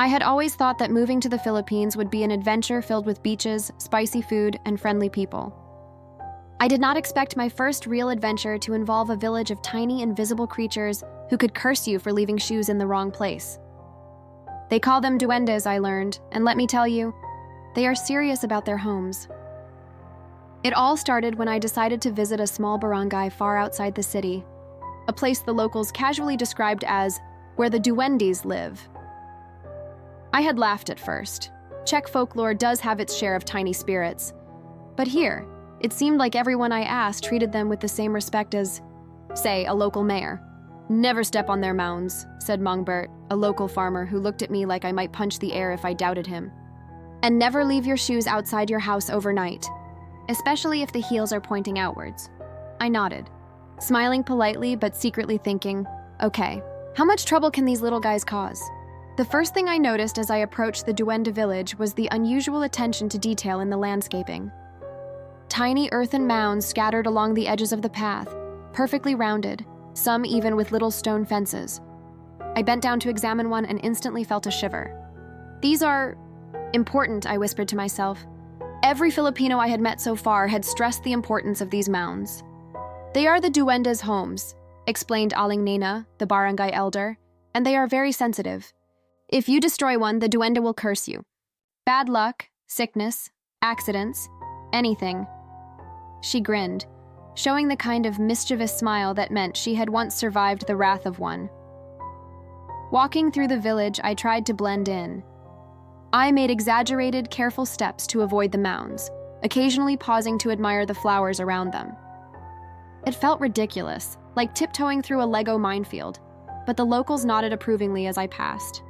I had always thought that moving to the Philippines would be an adventure filled with beaches, spicy food, and friendly people. I did not expect my first real adventure to involve a village of tiny, invisible creatures who could curse you for leaving shoes in the wrong place. They call them Duwendes, I learned, and let me tell you, they are serious about their homes. It all started when I decided to visit a small barangay far outside the city, a place the locals casually described as where the Duwendes live. I had laughed at first. Czech folklore does have its share of tiny spirits. But here, it seemed like everyone I asked treated them with the same respect as, say, a local mayor. "Never step on their mounds," said Mongbert, a local farmer who looked at me like I might punch the air if I doubted him. "And never leave your shoes outside your house overnight, especially if the heels are pointing outwards." I nodded, smiling politely but secretly thinking, okay, how much trouble can these little guys cause? The first thing I noticed as I approached the Duwende village was the unusual attention to detail in the landscaping. Tiny earthen mounds scattered along the edges of the path, perfectly rounded, some even with little stone fences. I bent down to examine one and instantly felt a shiver. "These are important," I whispered to myself. Every Filipino I had met so far had stressed the importance of these mounds. "They are the Duwendes' homes," explained Aling Nena, the barangay elder, "and they are very sensitive. If you destroy one, the Duwende will curse you. Bad luck, sickness, accidents, anything." She grinned, showing the kind of mischievous smile that meant she had once survived the wrath of one. Walking through the village, I tried to blend in. I made exaggerated, careful steps to avoid the mounds, occasionally pausing to admire the flowers around them. It felt ridiculous, like tiptoeing through a Lego minefield, but the locals nodded approvingly as I passed.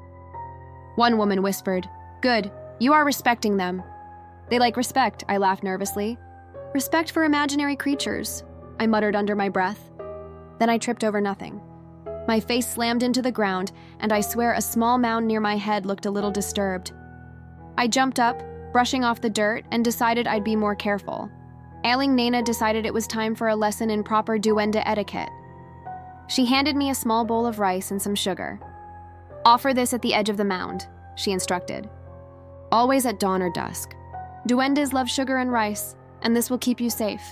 One woman whispered, "Good, you are respecting them." "They like respect," I laughed nervously. "Respect for imaginary creatures," I muttered under my breath. Then I tripped over nothing. My face slammed into the ground, and I swear a small mound near my head looked a little disturbed. I jumped up, brushing off the dirt, and decided I'd be more careful. Aling Nena decided it was time for a lesson in proper Duwende etiquette. She handed me a small bowl of rice and some sugar. "Offer this at the edge of the mound," she instructed. "Always at dawn or dusk. Duwendes love sugar and rice, and this will keep you safe."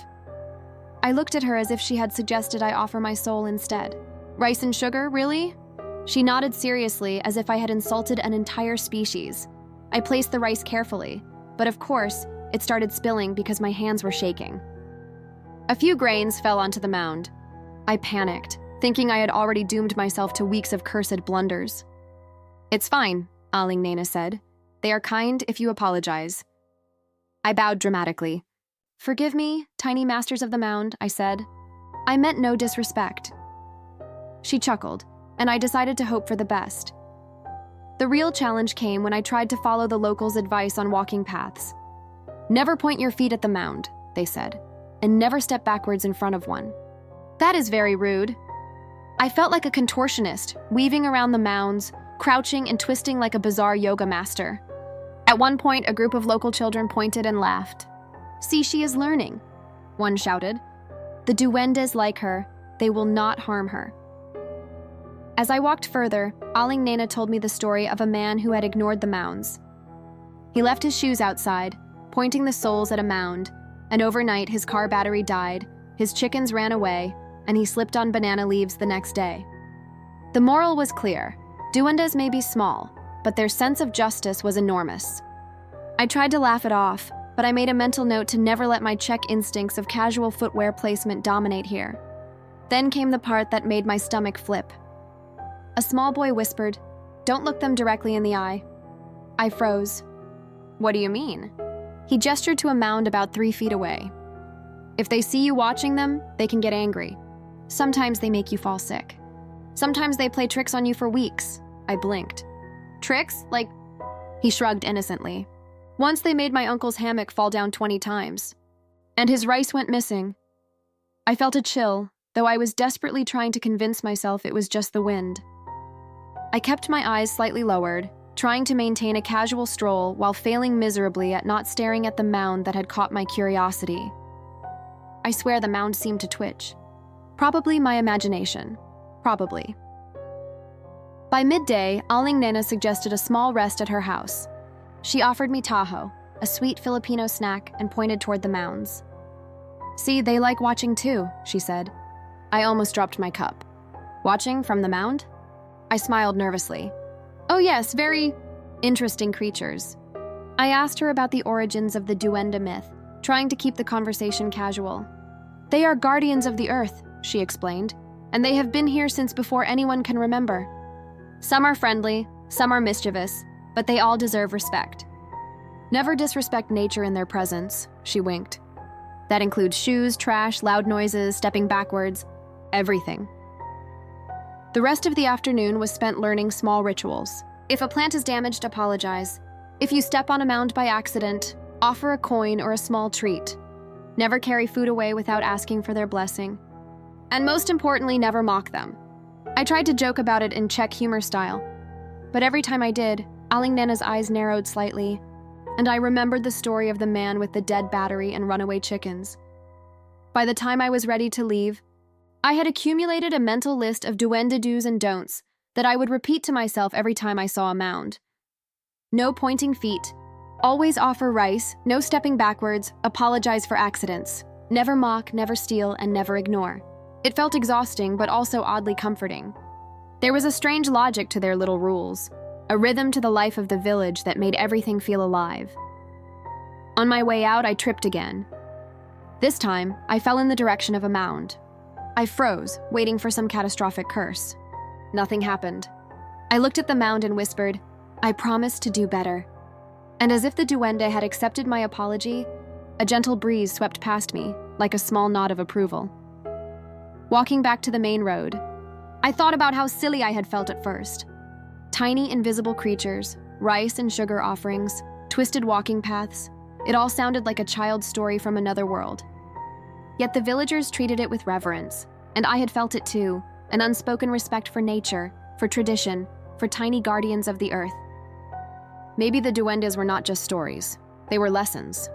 I looked at her as if she had suggested I offer my soul instead. "Rice and sugar, really?" She nodded seriously, as if I had insulted an entire species. I placed the rice carefully, but of course, it started spilling because my hands were shaking. A few grains fell onto the mound. I panicked, thinking I had already doomed myself to weeks of cursed blunders. "It's fine," Aling Nena said. "They are kind if you apologize." I bowed dramatically. "Forgive me, tiny masters of the mound," I said. "I meant no disrespect." She chuckled, and I decided to hope for the best. The real challenge came when I tried to follow the locals' advice on walking paths. "Never point your feet at the mound," they said, "and never step backwards in front of one." "That is very rude." I felt like a contortionist, weaving around the mounds, crouching and twisting like a bizarre yoga master. At one point, a group of local children pointed and laughed. "See, she is learning," one shouted. "The Duwendes like her. They will not harm her." As I walked further, Aling Nena told me the story of a man who had ignored the mounds. He left his shoes outside, pointing the soles at a mound, and overnight his car battery died, his chickens ran away, and he slipped on banana leaves the next day. The moral was clear. Duwendes may be small, but their sense of justice was enormous. I tried to laugh it off, but I made a mental note to never let my Czech instincts of casual footwear placement dominate here. Then came the part that made my stomach flip. A small boy whispered, "Don't look them directly in the eye." I froze. "What do you mean?" He gestured to a mound about 3 feet away. "If they see you watching them, they can get angry. Sometimes they make you fall sick. Sometimes they play tricks on you for weeks." I blinked. "Tricks? Like?" He shrugged innocently. "Once they made my uncle's hammock fall down 20 times. And his rice went missing." I felt a chill, though I was desperately trying to convince myself it was just the wind. I kept my eyes slightly lowered, trying to maintain a casual stroll while failing miserably at not staring at the mound that had caught my curiosity. I swear the mound seemed to twitch. Probably my imagination. Probably. By midday, Aling Nena suggested a small rest at her house. She offered me taho, a sweet Filipino snack, and pointed toward the mounds. "See, they like watching too," she said. I almost dropped my cup. "Watching from the mound?" I smiled nervously. "Oh yes, very interesting creatures." I asked her about the origins of the Duwende myth, trying to keep the conversation casual. "They are guardians of the earth," she explained, "and they have been here since before anyone can remember. Some are friendly, some are mischievous, but they all deserve respect. Never disrespect nature in their presence," she winked. "That includes shoes, trash, loud noises, stepping backwards, everything." The rest of the afternoon was spent learning small rituals. If a plant is damaged, apologize. If you step on a mound by accident, offer a coin or a small treat. Never carry food away without asking for their blessing. And most importantly, never mock them. I tried to joke about it in Czech humor style, but every time I did, Aling Nena's eyes narrowed slightly, and I remembered the story of the man with the dead battery and runaway chickens. By the time I was ready to leave, I had accumulated a mental list of Duwende do's and don'ts that I would repeat to myself every time I saw a mound. No pointing feet, always offer rice, no stepping backwards, apologize for accidents, never mock, never steal, and never ignore. It felt exhausting, but also oddly comforting. There was a strange logic to their little rules, a rhythm to the life of the village that made everything feel alive. On my way out, I tripped again. This time, I fell in the direction of a mound. I froze, waiting for some catastrophic curse. Nothing happened. I looked at the mound and whispered, "I promise to do better." And as if the Duwende had accepted my apology, a gentle breeze swept past me, like a small nod of approval. Walking back to the main road, I thought about how silly I had felt at first. Tiny, invisible creatures, rice and sugar offerings, twisted walking paths, it all sounded like a child's story from another world. Yet the villagers treated it with reverence, and I had felt it too, an unspoken respect for nature, for tradition, for tiny guardians of the earth. Maybe the Duwendes were not just stories, they were lessons.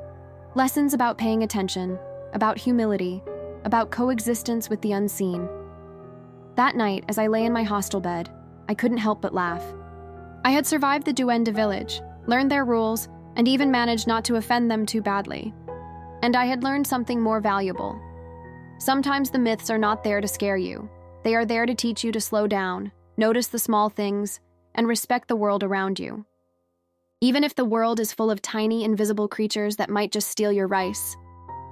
Lessons about paying attention, about humility, about coexistence with the unseen. That night, as I lay in my hostel bed, I couldn't help but laugh. I had survived the Duwende village, learned their rules, and even managed not to offend them too badly. And I had learned something more valuable. Sometimes the myths are not there to scare you. They are there to teach you to slow down, notice the small things, and respect the world around you. Even if the world is full of tiny, invisible creatures that might just steal your rice,